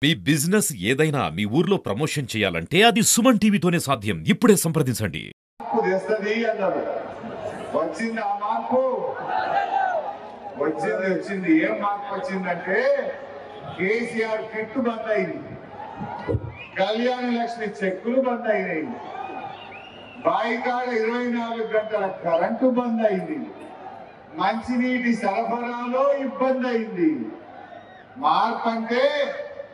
మీ business ఏదైనా మీ ఊర్లో promotion చేయాలంటే అది సుమన్ టీవీతోనే సాధ్యం. ఇప్పుడే సంప్రదించండి. వచ్చింది ఆ మార్పు వచ్చింది ఏం మార్పు వచ్చిందంటే కేసీఆర్ కిట్టు బంద్ అయింది, కళ్యాణ లక్ష్మి చెక్కులు బంద్ అయినాయి, బాయికాడ 24 గంటల కరెంటు బంద్ అయింది, మంచినీటి సరఫరాలో ఇబ్బంది అయింది. మార్పు అంటే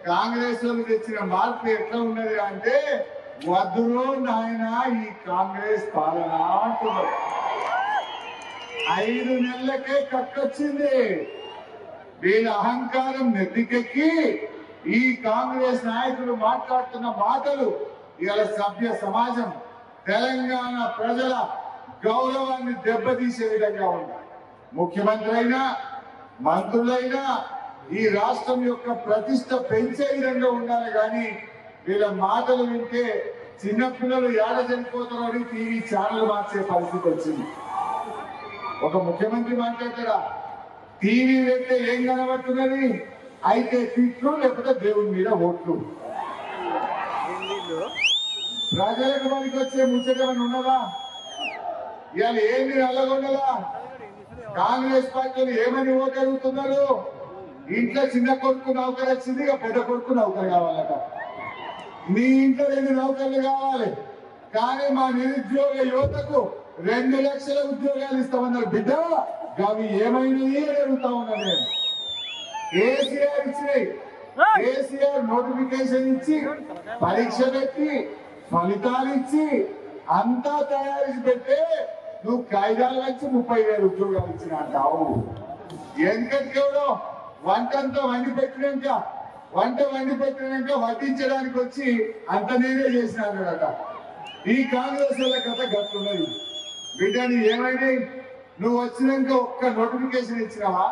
కాంగ్రెస్ వాళ్ళు తెచ్చిన మార్పు ఎట్లా ఉన్నది అంటే వద్దులో నాయన ఈ కాంగ్రెస్ పాలన అంటున్నారు. 5 నెలలకే కట్టొచ్చింది. వీళ్ళ అహంకారం నెత్తికెక్కి ఈ కాంగ్రెస్ నాయకులు మాట్లాడుతున్న మాటలు ఇవాళ సభ్య సమాజం తెలంగాణ ప్రజల గౌరవాన్ని దెబ్బతీసే విధంగా ఉన్నాయి. ముఖ్యమంత్రి అయినా మంత్రులైనా ఈ రాష్ట్రం యొక్క ప్రతిష్ట పెంచే విధంగా ఉండాలి. కానీ వీళ్ళ మాటలు వింటే చిన్నపిల్లలు ఏడ చనిపోతారో అని టీవీ ఛానల్ మార్చే పరిస్థితి వచ్చింది. ఒక ముఖ్యమంత్రి మాట్లాడతారా, టీవీ పెడితే ఏం కనబడుతున్నది, అయితే తిట్లు లేకపోతే దేవుని మీద ఓట్లు. ప్రజలకు మనకి వచ్చే ముచ్చటమని ఉన్నదా? ఇవాళ ఏంది నల్లగొండలా కాంగ్రెస్ పార్టీలు ఏమని ఓటడుగుతున్నారు? ఇంట్లో చిన్న కొడుకు నౌకరు వచ్చింది, ఇక పెద్ద కొడుకు నౌకరు కావాలట. మీ ఇంట్లో 2 నౌకర్లు కావాలి, కానీ మా నిరుద్యోగ యువతకు 2 లక్షల ఉద్యోగాలు ఇస్తామన్నారు. బిడ్డ అవి ఏమైనాయి అని అడుగుతా ఉన్నా నేను. కేసీఆర్ ఇచ్చినాయి, కేసీఆర్ నోటిఫికేషన్ ఇచ్చి పరీక్ష పెట్టి ఫలితాలు ఇచ్చి అంతా తయారు పెడితే నువ్వు కాయిదాలు వచ్చి 30,000 ఉద్యోగాలు ఇచ్చిన అంటావు. ఎందుకంటే వంట వండి పెట్టినాక వడ్డించడానికి వచ్చి అంత నేనే చేసినాడట. ఈ కాంగ్రెస్ వాళ్ళ కథ గట్టున్నది. బిడ్డని ఏమైనాయి? నువ్వు వచ్చినాక ఒక్క నోటిఫికేషన్ ఇచ్చినావా?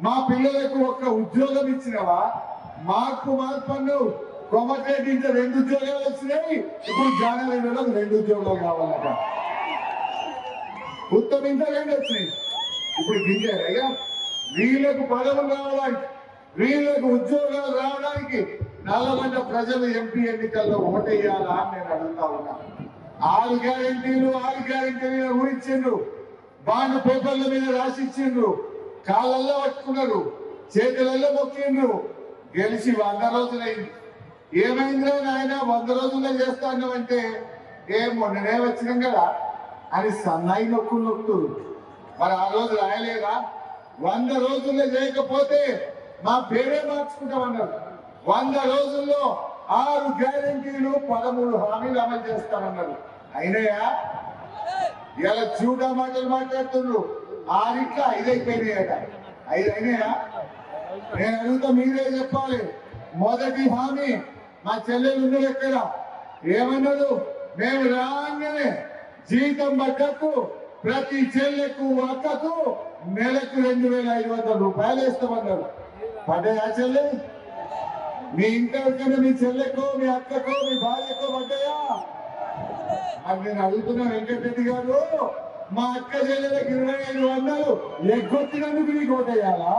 మా పిల్లలకు ఒక్క ఉద్యోగం ఇచ్చినావా? మార్పు అన్నావు. కోమటిరెడ్డి ఇంట్లో 2 ఉద్యోగాలు వచ్చినాయి, ఇప్పుడు జానరెడ్డిలకు 2 ఉద్యోగాలు కావాలట. ఉత్తమ ఇంట్లో 2 వచ్చినాయి, ఇప్పుడు గింజారయ్యా. వీళ్ళకు పదవులు రావడానికి, వీళ్ళకు ఉద్యోగాలు రావడానికి నల్లగొండ ప్రజలు ఎంపీ ఎన్నికల్లో ఓటేయాలా అని నేను అడుగుతా ఉన్నా. 6 గ్యారెంటీలు ఊహించిండ్రు, బాండ్ పేపర్ల మీద రాసిచ్చిండ్రు, కాళ్ళల్లో పట్టుకున్నారు, చేతులలో మొక్కిండ్రు. గెలిచి 100 రోజులైంది. ఏమైందిరా నాయన 100 రోజుల్లో చేస్తానంటే మొన్ననే వచ్చినాం కదా అని సన్నాయి నొక్కుతున్నారు. మరి ఆ రోజు రాయలేదా? 100 రోజుల్లో చేయకపోతే మా పేరే మార్చుకుంటామన్నారు. 100 రోజుల్లో 6 గ్యారెంటీలు 13 హామీలు అమలు చేస్తామన్నారు. అయినాయా? ఇలా చూడా మాటలు మాట్లాడుతున్నారు. 6 5 అయిపోయినాయట. 5 అయినాయా? నేను అడుగుతా, మీరే చెప్పాలి. మొదటి హామీ మా చెల్లెలు ఉన్నది ఎక్కడ ఏమన్నారు? మేము రాగానే జీతం పడ్డకు ప్రతి చెల్లెకు అక్కకు నెలకు 2,500 రూపాయలు వేస్తామన్నారు. పడ్డాయా చెల్లె? మీ ఇంటికన్నా మీ చెల్లెకో మీ అక్కకో మీ భార్యకో పడ్డాయా? అది నేను అడుగుతున్నా వెంకటరెడ్డి గారు, మా అక్క చెల్లెలకు 2,500 ఎగ్గొట్టినందుకు మీకు ఓటేయాలా?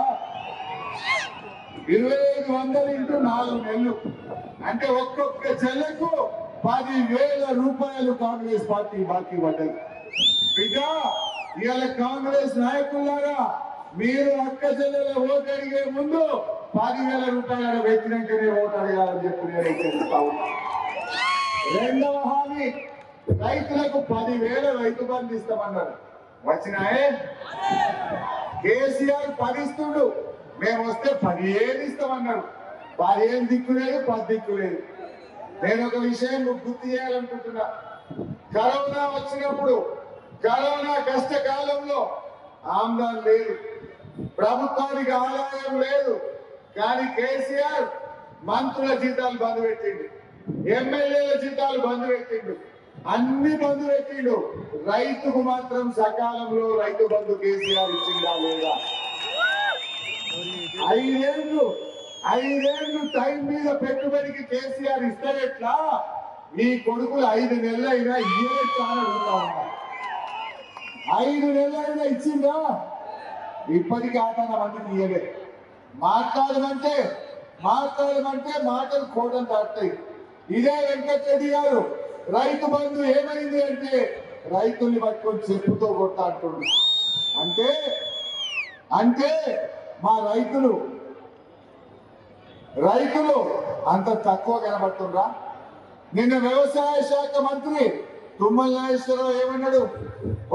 2,500 ఇంటూ 4 నెలలు అంటే ఒక్కొక్క చెల్లెకు 10,000 రూపాయలు కాంగ్రెస్ పార్టీ బాకీ పడ్డది. బిడ్డ ఇవాళ కాంగ్రెస్ నాయకులారా, మీరు అక్క చెల్లెల ఓటు అడిగే ముందు 10,000 రూపాయల వ్యక్తినంటేనే ఓటు అడగాలని చెప్పి నేను హెచ్చరిస్తా ఉన్నా. 2వ హామీ, రైతులకు 10,000 రైతు బంధు ఇస్తామన్నారు. వచ్చినాయే? కేసీఆర్ 10 ఇస్తుండు, మేము వస్తే 10,000 ఇస్తామన్నారు. 10,000 దిక్కులేదు, 10 దిక్కులేదు. నేను ఒక విషయం గుర్తు చేయాలనుకుంటున్నా. కరోనా వచ్చినప్పుడు, కరోనా కష్టకాలంలో ఆమ్దాన్ లేదు, ప్రభుత్వానికి ఆదాయం లేదు. కానీ కేసీఆర్ మంత్రుల జీతాలు బంద్ పెట్టిండు, ఎమ్మెల్యేల జీతాలు బంద్ పెట్టిండు, అన్ని బంద్ పెట్టిండు. రైతుకు మాత్రం సకాలంలో రైతు బంధు కేసీఆర్ ఇచ్చిందా లేదా? 5 ఏళ్ళు టైం మీద పెట్టుబడికి కేసీఆర్ ఇస్తారెట్లా? మీ కొడుకులు 5 నెలలైనా ఇయ్యట్లా అని అడుగుతా ఉన్నా. 5 నెలలైనా ఇచ్చిందా? ఇప్పటికీ 8 మందికి ఇయ్యలే. మాట్లాడమంటే మాట్లాడమంటే మాటలు కోటలు దాటుతాయి. ఇదే వెంకటరెడ్డి గారు రైతు బంధు ఏమైంది అంటే రైతుల్ని పట్టుకొని చెప్పుతో కొట్ట అంటున్నారు. అంటే అంటే మా రైతులు అంత తక్కువ కనబడుతుండ్రా? నిన్న వ్యవసాయ శాఖ మంత్రి తుమ్మల నాగేశ్వరరావు ఏమన్నాడు?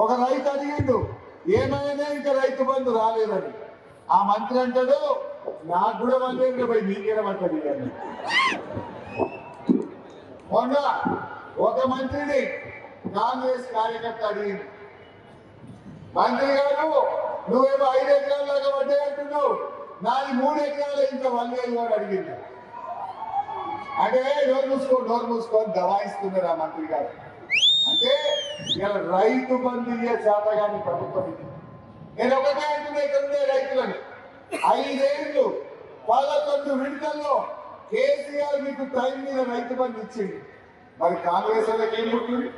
ఒక రైతు అడిగిండు ఏమైనా ఇంకా రైతు బంధు రాలేదని. ఆ మంత్రి అంటాడు నాకు కూడా వాళ్ళే పోయి మీకేనమంటది అని. మొన్న ఒక మంత్రిని కాంగ్రెస్ కార్యకర్త అడిగింది, మంత్రి గారు నువ్వేమో 5 ఎకరాల దాకా పడ్డాయి అంటున్నావు, నాది 3 ఎకరాలు ఇంకా వల్లేదు అని అడిగింది. అంటే నోరు మూసుకొని దబాయిస్తున్నారు ఆ మంత్రి గారు. అంటే ఇలా రైతు బంధు ఇయ్యే చేతగాని ప్రభుత్వం ఇది. నేను ఒకటే అంటున్నా ఇక్కడ ఉండే రైతులను, 5 ఏళ్ళు 11 విడతల్లో కేసీఆర్ మీకు టైం మీద రైతు బంధు ఇచ్చింది. మరి కాంగ్రెస్ వాళ్ళకి ఏం పుట్టింది?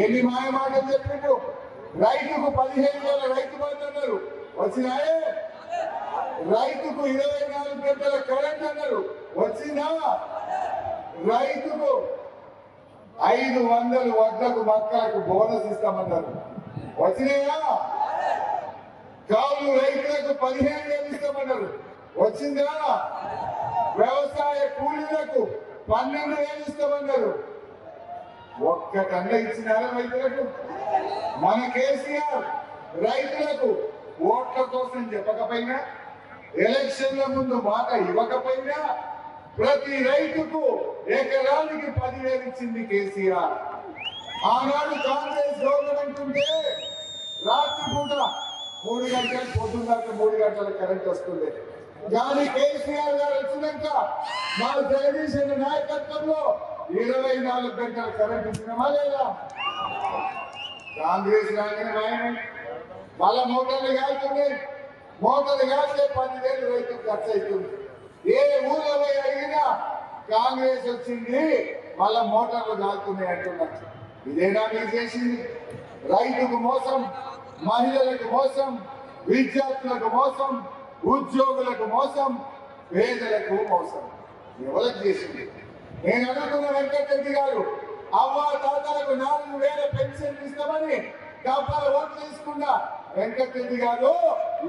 ఎన్ని మాయ మాటలు చెప్పిండు? రైతుకు 15,000 రైతు బంధు అన్నారు, వచ్చినాయే. రైతుకు 24 గంటల కరెంట్ అన్నారు, వచ్చిందా? రైతుకు 500 వడ్లకు మొక్కలకు బోనస్ ఇస్తామన్నారు, వచ్చినాయా? కౌలు రైతులకు 15,000 ఇస్తామన్నారు, వచ్చిందా? వ్యవసాయ కూలీలకు 12,000 ఇస్తామన్నారు, ఒక్కటన్నా ఇచ్చినారా రైతులకు? మన కేసీఆర్ రైతులకు ఓట్ల కోసం చెప్పకపోయినా, ఎలక్షన్ల ముందు మాట ఇవ్వకపోయినా ప్రతి రైతుకు ఎకరానికి 10,000 ఇచ్చింది కేసీఆర్. ఆనాడు కాంగ్రెస్ గవర్నమెంట్ ఉంటే రాత్రి పూట 3 గంటలు, పొద్దున్న 3 గంటల కరెంట్ వస్తుంది. కానీ కేసీఆర్ గారు వచ్చినాక మా జగదీశ్ నాయకత్వంలో 24 గంటల కరెంట్ ఇచ్చినామా లేదా? కాంగ్రెస్ రాగానే మళ్ళా మోటార్లు కాలుతున్నాయి. మోటార్లు కాల్చే 10,000 రైతుకు ఖర్చు అవుతుంది. ఏ ఊళ్ళో పోయి అడిగినా కాంగ్రెస్ వచ్చింది మళ్ళా మోటార్లు కాలుతున్నాయి అంటున్నారు. ఇదేనా మీరు చేసింది? రైతుకు మోసం, మహిళలకు మోసం, విద్యార్థులకు మోసం, ఉద్యోగులకు మోసం, పేదలకు మోసం. ఎవరికి చేసింది? నేను అడుగుతున్న వెంకటరెడ్డి గారు, అవ్వ తాతలకు 4,000 పెన్షన్ ఇస్తామని డబ్బాలు ఓట్లు తీసుకున్న వెంకటరెడ్డి గారు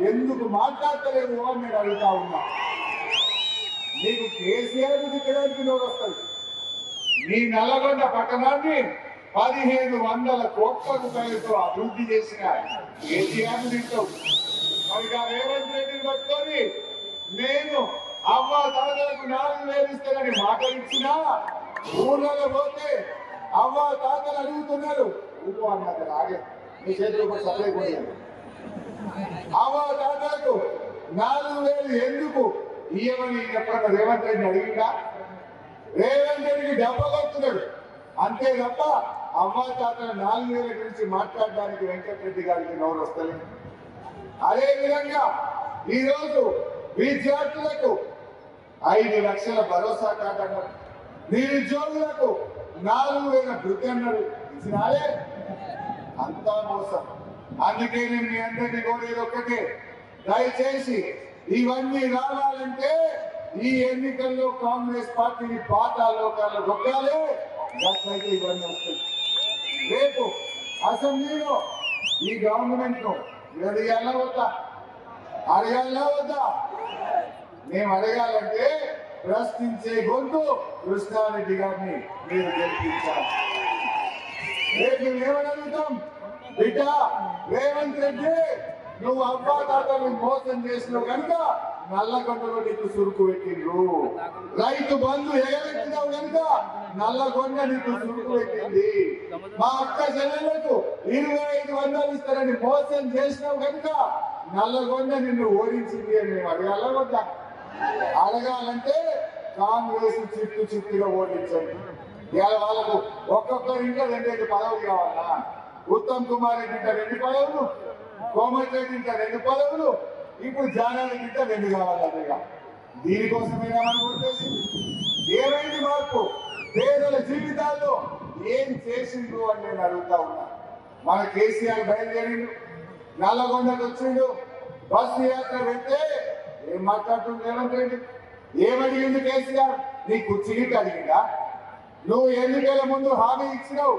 ఎందుకు మాట్లాడతలేవు అని నేను అడుగుతా ఉన్నా. మీకు కేసీఆర్ దిక్కడానికి నోరు వస్తుంది. మీ నల్లగొండ పట్టణాన్ని 1,500 కోట్ల రూపాయలతో అభివృద్ధి చేసిన కేసీఆర్ తింటావు. మరి రేవంత్ రెడ్డిని పట్టుకొని నేను అవ్వ తాతలకు 4,000 ఇస్తానని మాట ఇచ్చినా ఊళ్ళలో పోతే అవ్వ తాతలు అడుగుతున్నారు, ఊరు అన్నారు ఆగే మీ చేతిలో సప్లై కొనియాలి. అవ్వ తాతలకు 4,000 ఎందుకు ఇయ్యమని ఎప్పుడన్నా రేవంత్ రెడ్డిని అడిగిందా? రేవంత్ రెడ్డికి డబ్బ కొడుతున్నాడు అంతే తప్ప అవ్వ తాతల 4,000 గురించి మాట్లాడడానికి వెంకటరెడ్డి గారికి నోరు వస్తలేదు. అదే విధంగా ఈరోజు విద్యార్థులకు 5 లక్షల భరోసా కార్డు అన్నారు, నిరుద్యోగులకు 4,000 వృత్తి అన్నారు, ఇచ్చినాలే. అంతా మోసం. అందుకే నేను మీ అందరినీ కోరేది ఒక్కటే, దయచేసి ఇవన్నీ రావాలంటే ఈ ఎన్నికల్లో కాంగ్రెస్ పార్టీని పాతాళలోకాల్లో దొక్కాలి. అట్లయితే ఇవన్నీ వస్తాయి. రేపు అసెంబ్లీలో ఈ గవర్నమెంట్ ను అడగాలా వద్దా? అడగాలా వద్దా? మేము అడగాలంటే ప్రశ్నించే గొంతు కృష్ణారెడ్డి గారిని మీరు గెలిపించాలి. రేపు మేము ఏమని అడుగుతాం? బిడ్డ రేవంత్ రెడ్డి, నువ్వు అబ్బా తాతను మోసం చేసినావు కనుక నల్లగొండలో నీకు సురుకు పెట్టిండ్రు. రైతు బంధు ఎగబెట్టినావు కనుక నల్లగొండ నీకు సురుకు పెట్టింది. మా అక్క చెల్లెలకు 2,500 ఇస్తారని మోసం చేసినావు కనుక నల్లగొండ నిన్ను ఓడించింది అని మేము అడగాల వద్దా? అడగాలంటే కాంగ్రెస్ చిత్తుగా ఓడించండి. ఇవాళ వాళ్ళకు ఒక్కొక్కరి ఇంట్లో 2 పదవులు కావాలా? ఉత్తమ్ కుమార్ రెడ్డి ఇంట 2 పదవులు, కోమటిరెడ్డి ఇంట 2 పదవులు, ఇప్పుడు జానారెడ్డి ఇంట 2 కావాలన్నగా. దీనికోసమైనా మనం ఓటేసింది. ఏమైంది మార్పు? పేదల జీవితాల్లో ఏం చేసిండ్రు అని నేను అడుగుతా ఉన్నా. మన కేసీఆర్ బయలుదేరిండు, నల్లగొండకు వచ్చిండు, బస్సు యాత్ర పెడితే ఏం మాట్లాడుతుంది రేవంత్ రెడ్డి? ఏమడిగింది కేసీఆర్? నీ కుర్చీకి అడిగిందా? నువ్వు ఎన్నికల ముందు హామీ ఇచ్చినావు,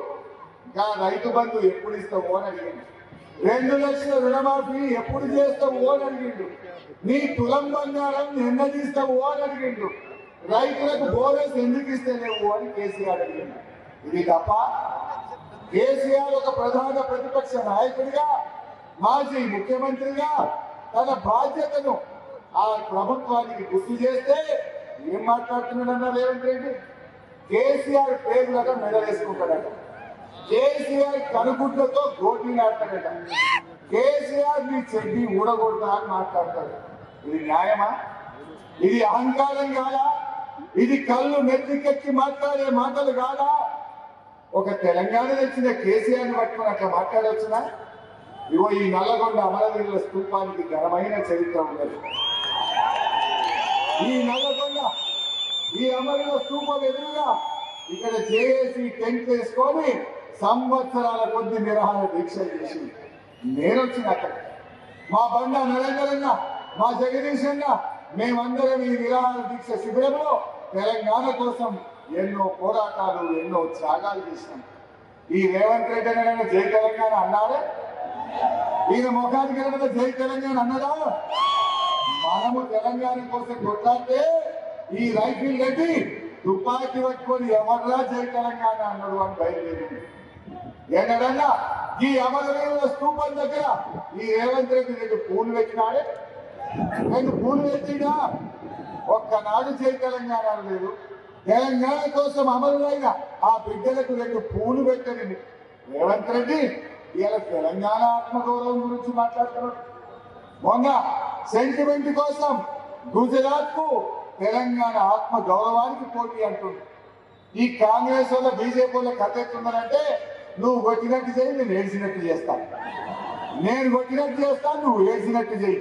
ఇంకా రైతు బంధు ఎప్పుడు ఇస్తావు అని అడిగింది. 2 లక్షల రుణమాఫీ ఎప్పుడు చేస్తావు అని అడిగిండు. నీ తులం బంగారం ఎన్న తీస్తావు అని అడిగిండు. రైతులకు బోనస్ ఎందుకు ఇస్తలేవు అని కేసీఆర్ అడిగిండు. ఇది తప్ప? కేసీఆర్ ఒక ప్రధాన ప్రతిపక్ష నాయకుడిగా, మాజీ ముఖ్యమంత్రిగా తన బాధ్యతను ఆ ప్రభుత్వానికి గుర్తు చేస్తే ఏం మాట్లాడుతున్నాడన్నా రేవంత్ రెడ్డి? కేసీఆర్ పేర్లతో మెడలేసుకుంటాడట, కేసీఆర్ కనుగుడ్లతో గోటీలాడతాడట, కేసీఆర్ నీ చెడ్డి ఊడగొడతా అని మాట్లాడతాడు. ఇది న్యాయమా? ఇది అహంకారం కాదా? ఇది కళ్ళు నెత్తికెక్కి మాట్లాడే మాటలు కాదా? ఒక తెలంగాణ తెచ్చిన కేసీఆర్ ని పట్టుకుని అట్లా మాట్లాడవచ్చునా? ఇగో ఈ నల్లగొండ అమరవీరుల స్తూపానికి ఘనమైన చరిత్ర ఉన్నది. ఈ నల్లగొండ ఈ అమరుల స్తూపం ఎదురుగా ఇక్కడ జేఏసీ టెంట్ వేసుకొని సంవత్సరాల కొద్ది నిరాహార దీక్షలు చేసింది. నేను వచ్చిన అక్కడ మా బండ నరేంద్రన్న, మా జగదీష్ అన్న, మేమందరం ఈ నిరాహార దీక్ష శిబిరంలో తెలంగాణ కోసం ఎన్నో పోరాటాలు, ఎన్నో త్యాగాలు చేసినాం. ఈ రేవంత్ రెడ్డి అన్న జై తెలంగాణ అన్నారే? ఈయన ముఖానికి ఏమన్నా జై తెలంగాణ అన్నదా? మనము తెలంగాణ కోసం కొట్లాడితే ఈ రైఫిల్ రెడ్డి తుపాకీ పట్టుకొని ఎవర్రా జై తెలంగాణ అన్నాడు అని బయలుదేరింది. ఎన్నడన్నా ఈ అమరవీరుల స్తూపం దగ్గర ఈ రేవంత్ రెడ్డి 2 పూలు పెట్టినాడే? 2 పూలు పెట్టినా ఒక్కనాడు జై తెలంగాణ లేదు. తెలంగాణ కోసం అమరులైన ఆ బిడ్డలకు 2 పూలు పెట్టని రేవంత్ రెడ్డి ఇలా తెలంగాణ ఆత్మగౌరవం గురించి మాట్లాడుతున్నాడు. మొన్న సెంటిమెంట్ కోసం గుజరాత్ కు తెలంగాణ ఆత్మ గౌరవానికి పోటీ అంటుంది. ఈ కాంగ్రెస్ వల్ల బీజేపీ వల్ల కథ ఎత్తుందంటే, నువ్వు కొట్టినట్టు చేయి, నేను ఏడ్చినట్టు చేస్తాను, నేను కొట్టినట్టు చేస్తాను, నువ్వు ఏడ్చినట్టు చేయి.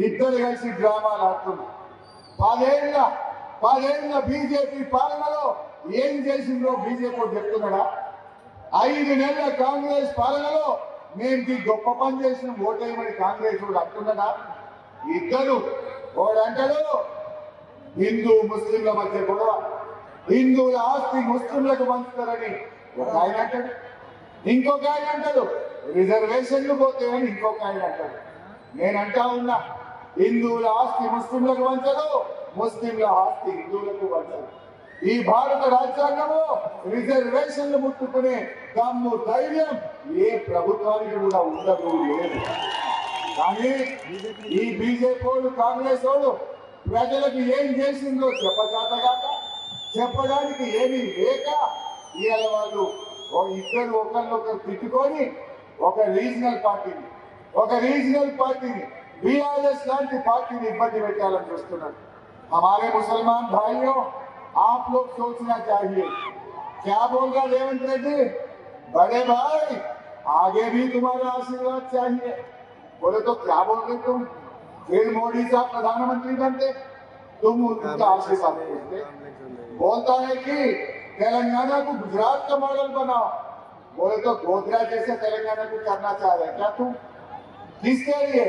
ఇద్దరు కలిసి డ్రామాలు ఆడుతున్నారు. 10 ఏళ్ల బీజేపీ పాలనలో ఏం చేసిందో బీజేపీ చెప్తున్నాడా? 5 నెలల కాంగ్రెస్ పాలనలో మేము గొప్ప పని చేసిన ఓటేయమని కాంగ్రెస్ వాడు అంటున్నాడా? ఇద్దరు ఓడంటాడు హిందూ ముస్లింల మధ్య గొడవ, హిందువుల ఆస్తి ముస్లింలకు పంచుతారని ఒక ఆయన అంటాడు, ఇంకొక ఆయన అంటాడు రిజర్వేషన్లు పోతాయని ఇంకొక ఆయన అంటాడు. నేనంటా ఉన్నా, హిందువుల ఆస్తి ముస్లింలకు పంచదు, ముస్లింల ఆస్తి హిందువులకు పంచదు. ఈ భారత రాజ్యాంగంలో రిజర్వేషన్లు ముట్టుకునే దమ్ము, ధైర్యం ఏ ప్రభుత్వానికి కూడా ఉండదు, లేదు. కానీ ఈ బీజేపీ వాళ్ళు, కాంగ్రెస్ వాళ్ళు ప్రజలకు ఏం చేసిందో చెప్పజాతగాక, చెప్పడానికి ఏమీ లేక ఇవాళ వాళ్ళు ఇద్దరు ఒకరినొకరు తిట్టుకొని ఒక రీజనల్ పార్టీని बीआरएस लांटी पार्टी ने इब्बंदी పెట్టాలని చూస్తున్నారు. हमारे मुसलमान भाइयों, आप लोग सोचना चाहिए, क्या बोल रहा रेवंत रेड्डी? बड़े भाई, आगे भी तुम्हारा आशीर्वाद चाहिए। बोले तो क्या बोल रहे तुम? फिर मोदी साहब प्रधानमंत्री बनते, तुम उनका आशीर्वाद देते। बोलता है कि तेलंगाना को गुजरात का मॉडल बनाओ। बोले तो गोधरा जैसे तेलंगाना को करना चाह रहे क्या तुम? किसके लिए?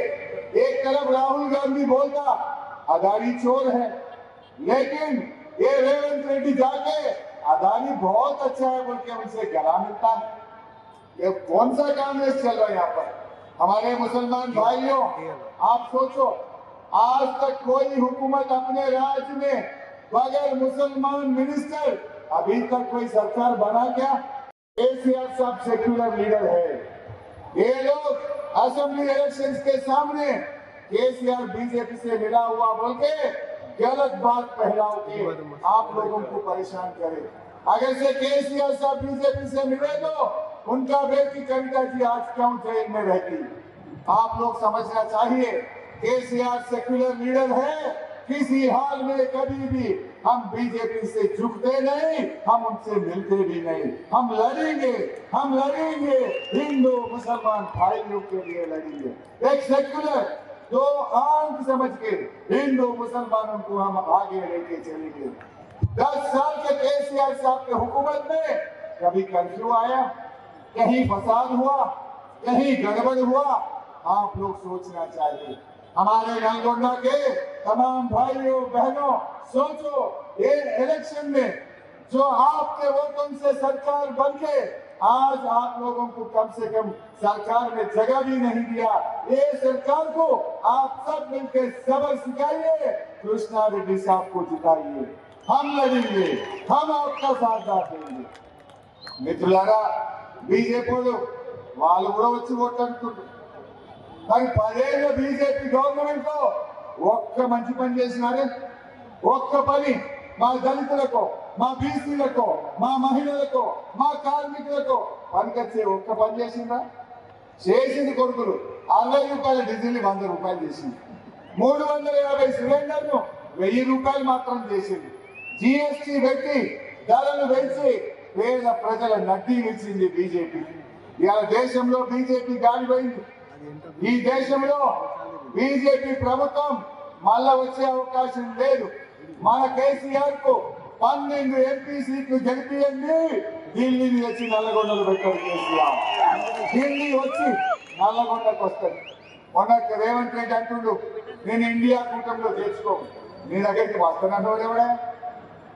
एक तरफ राहुल गांधी बोलता अदानी चोर है, लेकिन ये रेवंत रेड्डी जाके अदानी बहुत अच्छा है बोल के उनसे गला मिलता है। ये कौन सा कांग्रेस चल रहा है यहाँ पर? हमारे मुसलमान भाइयों, आप सोचो, आज तक कोई हुकूमत अपने राज्य में बगैर मुसलमान मिनिस्टर अभी तक कोई सरकार बना क्या? केसीआर साहब सेक्युलर लीडर है। ये लोग असेंबली इलेक्शंस के सामने केसीआर बीजेपी से मिला हुआ बोल के गलत बात फैलाओ के आप लोगों को परेशान करे। अगर से केसीआर साहब बीजेपी से मिले तो उनका बेटी कविता जी आज क्यों जेल में रहती? आप लोग समझना चाहिए, केसीआर सेक्युलर लीडर है, किसी हाल में कभी भी हम बीजेपी से झुकते नहीं, हम उनसे मिलते भी नहीं। हम लड़ेंगे हिंदू मुसलमान भाइयों के लिए लड़ेंगे। एक सेक्युलर जो आंख समझ के हिंदू मुसलमानों को हम आगे लेके चलेंगे। 10 साल के केसीआर साहब के हुकूमत में कभी कर्फ्यू आया, कहीं फसाद हुआ, कहीं गड़बड़ हुआ? आप लोग सोचना चाहिए। हमारे नलगोंडा के तमाम भाइयों बहनों, सोचो ये इलेक्शन में जो आपके वोटों से सरकार बन के आज आप लोगों को कम से कम सरकार में जगह भी नहीं दिया, ये सरकार को आप सब मिलकर सबक सिखाइए, कृष्णा रेड्डी साहब को जिताइए, हम लड़ेंगे, हम आपका साथ देंगे। మిత్రులారా, బీజేపీలు వాళ్ళు కూడా వచ్చి ఓట్లంటున్నారు. మరి 10 ఏళ్ళ బీజేపీ గవర్నమెంట్ లో ఒక్క మంచి పని చేసినారే? ఒక్క పని మా దళితులకు, మా బీసీలకు, మా మహిళలకు, మా కార్మికులకు పనికొచ్చే ఒక్క పని చేసిందా? చేసింది కొడుకులు 60 రూపాయల డీజిల్ 100 రూపాయలు చేసింది, 350 సిలిండర్ను 1000 రూపాయలు మాత్రం చేసింది, జిఎస్టీ పెట్టి ధరలు పెంచి పేద ప్రజల నడ్డీ నిలిచింది బీజేపీ. ఇవాళ దేశంలో బీజేపీ గాలిపోయింది. ఈ దేశంలో బీజేపీ ప్రభుత్వం మళ్ళా వచ్చే అవకాశం లేదు. మన కేసీఆర్ కు 12 ఎంపీ సీట్లు గెలిపియండి, ఢిల్లీని వచ్చి నల్లగొండలు పెట్టారు కేసీఆర్. ఢిల్లీ వచ్చి నల్లగొండకు వస్తారు. మొన్న రేవంత్ రెడ్డి అంటుండు, నేను ఇండియా కూటమిలో చేర్చుకో, నీ దగ్గరికి వస్తానంటే ఎవడే?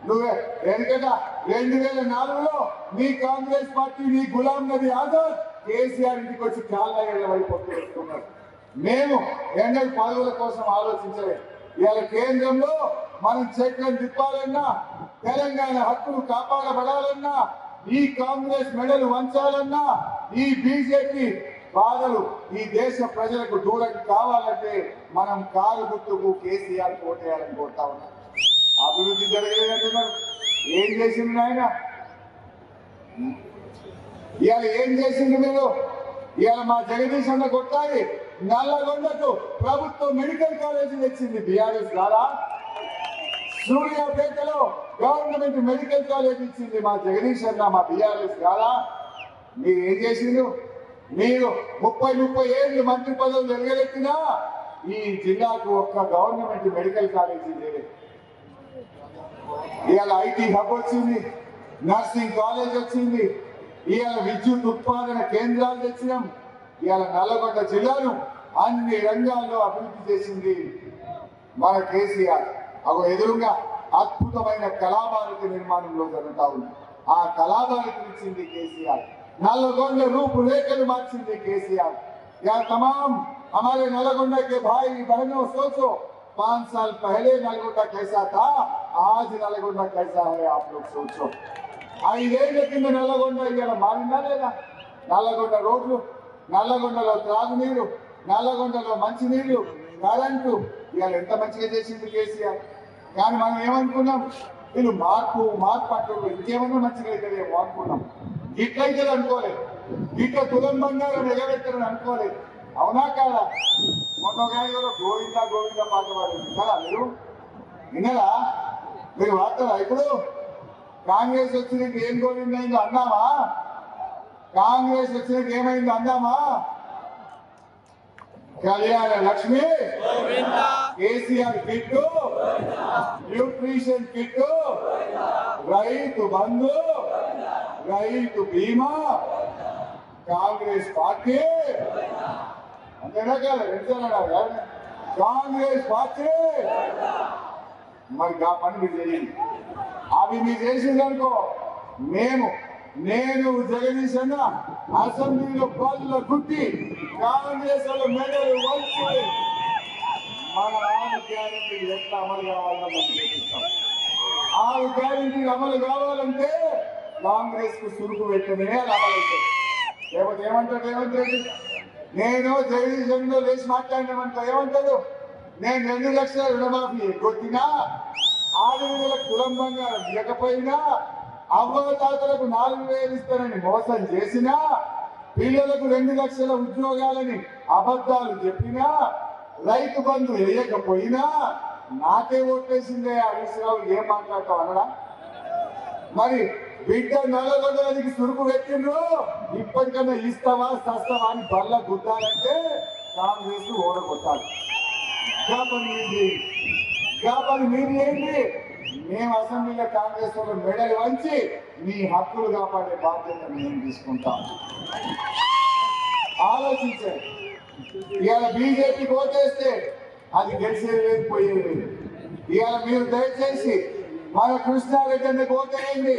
నువ్వే ఎందుకంటే 2004లో మీ కాంగ్రెస్ పార్టీ నీ గులాం నబీ ఆజాద్ కేసీఆర్ ఇంటికి వచ్చి కాళ్ళ వైపున్నారు. మేము ఎండల పదవుల కోసం ఆలోచించలేదు. ఇవాళ కేంద్రంలో మనం చక్రం తిప్పాలన్నా, తెలంగాణ హక్కులు కాపాడబడాలన్నా, ఈ కాంగ్రెస్ మెడలు వంచాలన్నా, ఈ బీజేపీ బాధలు ఈ దేశ ప్రజలకు దూరం కావాలంటే మనం కారు గుర్తుకు కేసీఆర్ ఓటేయాలని కోరుతా ఉన్నాం. అభివృద్ధి జరగలేదంటున్నారు. ఏం చేసింది ఆయన? ఇవాళ ఏం చేసింది మీరు? ఇవాళ మా జగదీష్ అన్న కొట్టాలి నల్లగొండకు ప్రభుత్వ మెడికల్ కాలేజీ తెచ్చింది బీఆర్ఎస్ ద్వారా. సూర్యాపేటలో గవర్నమెంట్ మెడికల్ కాలేజ్ ఇచ్చింది మా జగదీష్ అన్న, మా బీఆర్ఎస్ ద్వారా. మీరు ఏం చేసిండ్రు? మీరు 30 ఏళ్ళు మంత్రి పదవులు ఎరగలెత్తినా ఈ జిల్లాకు ఒక్క గవర్నమెంట్ మెడికల్ కాలేజీ లేదు. ఇవాళ ఐటీ హబ్ వచ్చింది, నర్సింగ్ కాలేజ్ వచ్చింది, ఇవాళ విద్యుత్ ఉత్పాదన కేంద్రాలు తెచ్చినాం. ఇవాళ నల్లగొండ జిల్లాను అన్ని రంగాల్లో అభివృద్ధి చేసింది మన కేసీఆర్. అగో ఎదురుగా అద్భుతమైన కళాభారతి నిర్మాణంలో జరుగుతా ఉంది. ఆ కళాభారతి ఇచ్చింది కేసీఆర్. नलगोंड रूपरेखा मार्चिंदी केसीआर। या तमाम हमारे नलगोंडा के भाई बहनों, सोचो 5 साल पहले नलगोंडा कैसा था, आज नलगोंडा कैसा है, आप लोग सोचो। 5 ఏళ్ల కింద నల్లగొండ ఇవాళ మారిందా లేదా? నల్లగొండ రోడ్లు, నల్లగొండలో త్రాగునీరు, నల్లగొండలో మంచినీరు, కరెంటు ఇవాళ ఎంత మంచిగా చేసింది కేసీఆర్. కానీ మనం ఏమనుకున్నాం, వీళ్ళు మార్పు అంటారు, ఇంకేమన్నా మంచిగా అవుతుందేమో అనుకున్నాం. ఇట్లయితే అనుకోలేదు, ఇట్లా తులం బంగారం ఎగబెట్టారని అనుకోలేదు. అవునా కాదా? మొన్న గోవింద గోవింద పాట పాడు విన్నారా? విన్నారా? మీరు వాడతారా? ఇప్పుడు కాంగ్రెస్ వచ్చినాక ఏం గోవింద అయిందో అన్నామా? కాంగ్రెస్ వచ్చినాక ఏమైందో అన్నామా? Kalyana Lakshmi, KCR kit, nutrition kit, Rythu Bandhu, రైతు బీమా, కాంగ్రెస్ పార్టీ అంతేనా కాదు? కాంగ్రెస్ పార్టీ మరి ఆ పని మీరు చేయండి. అవి మీరు చేసిందనుకో, నేను జగదీష్ అన్న అసెంబ్లీలో బల్ల గుట్టి కాంగ్రెస్ మెడలు వంచి మన 6 గ్యారెంటీలు ఎట్లా అమలు కావాలో మనం చూపిస్తాం. 6 గ్యారెంటీలు అమలు కావాలంటే కాంగ్రెస్ కు సురుకు పెట్టమే అది అమలు అవుతుంది. లేకపోతే ఏమంటాడు రేవంత్ రెడ్డి? నేను జగదీష్ అన్నలో లేచి మాట్లాడినామంటా ఏమంటాడు? నేను 2 లక్షల రుణమాఫీ కొట్టినా, 6,000 కులం బంగారం ఇవ్వకపోయినా, అవ్వతాతలకు 4,000 ఇస్తానని మోసం చేసినా, పిల్లలకు 2 లక్షల ఉద్యోగాలని అబద్ధాలు చెప్పినా, రైతు బంధు వేయకపోయినా నాకే ఓట్లేసిందే హరీష్ రావు ఏం మాట్లాడతావు అనడా? మరి బిడ్డ నల్లగొండలకి సురుకు పెట్టిండ్రు, ఇప్పటికన్నా ఇస్తావా సస్తావా అని బల్ల గుద్దాలంటే కాంగ్రెస్ ఓడగొట్టాలి. పని మీరు ఏంటి? మేము అసెంబ్లీలో కాంగ్రెస్ వాళ్ళు మెడలు వంచి మీ హక్కులు కాపాడే బాధ్యత మేము తీసుకుంటాం. ఆలోచించండి. ఇవాళ బీజేపీకి ఓటేస్తే అది గెలిచేది లేదు, పోయేది లేదు. ఇవాళ మీరు దయచేసి మన కృష్ణారెడ్డిని కోటేయండి.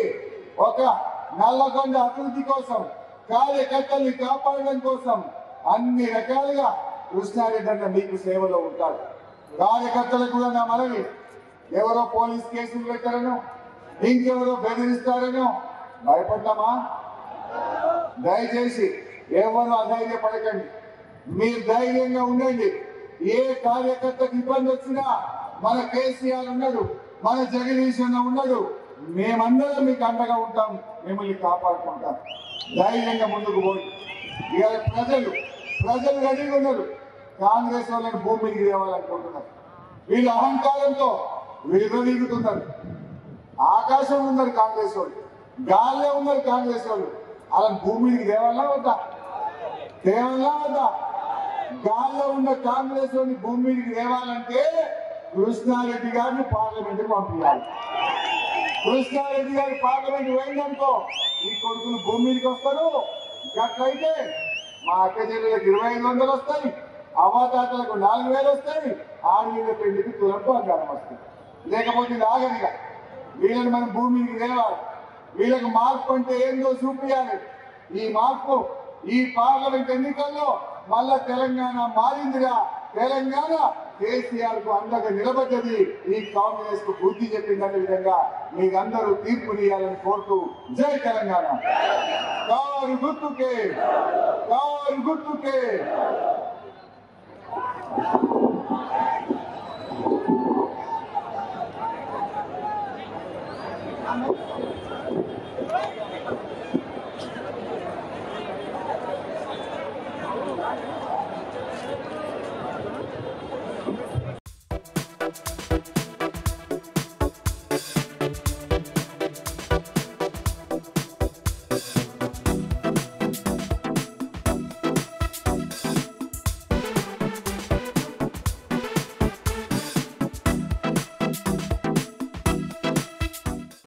ఒక నల్లగొండ అభివృద్ధి కోసం, కార్యకర్తల్ని కాపాడడం కోసం అన్ని రకాలుగా కృష్ణారెడ్డి అన్న మీకు సేవలో ఉంటాడు. కార్యకర్తలకు కూడా నా మనవి, ఎవరో పోలీస్ కేసులు పెట్టారనో, ఇంకెవరో బెదిరిస్తారనో భయపడ్డామా? దయచేసి ఎవరు అధైర్యపడకండి, మీరు ధైర్యంగా ఉండండి. ఏ కార్యకర్తకు ఇబ్బంది వచ్చినా మన కేసీఆర్ ఉన్నాడు, మన జగదీష్ అన్న ఉన్నాడు, మేమందరం మీకు అండగా ఉంటాం, మిమ్మల్ని కాపాడుకుంటాం. ధైర్యంగా ముందుకు పోయి ఇవాళ ప్రజలు రెడీగా ఉన్నారు. కాంగ్రెస్ వాళ్ళని భూమికి తేవాలనుకుంటున్నారు. వీళ్ళు అహంకారంతో విలువీగుతున్నారు. ఆకాశం ఉన్నారు కాంగ్రెస్ వాళ్ళు, గాల్లో ఉన్నారు కాంగ్రెస్ వాళ్ళు. అలా భూమికి తేవాలా వద్దా? గాల్లో ఉన్న కాంగ్రెస్ వాళ్ళని భూమికి తేవాలంటే కృష్ణారెడ్డి గారిని పార్లమెంట్కి పంపించాలి. కృష్ణారెడ్డి గారి పార్లమెంట్ పోయిందనుకో ఈ కొడుకులు భూమికి వస్తారు. గట్లయితే మా అక్క చెల్లెలకు 2500 వస్తాయి, అవ్వాతాతలకు 4000 వస్తాయి, ఆడవీళ్ళ పెళ్లికి తులం బంగారం వస్తుంది. లేకపోతే ఆగనిగా వీళ్ళని మనం భూమికి తేవాలి. వీళ్ళకి మార్పు అంటే ఏందో చూపించాలి. ఈ మార్పు ఈ పార్లమెంట్ ఎన్నికల్లో మళ్ళా తెలంగాణ మారిందిగా. తెలంగాణ కేసీఆర్ కు అండగా నిలబడ్డది, ఈ కాంగ్రెస్ కు బుద్ధి చెప్పిందనే విధంగా మీరందరూ తీర్పునియాలని కోరుతూ జై తెలంగాణ. కారు గుర్తుకే, కారు గుర్తుకే.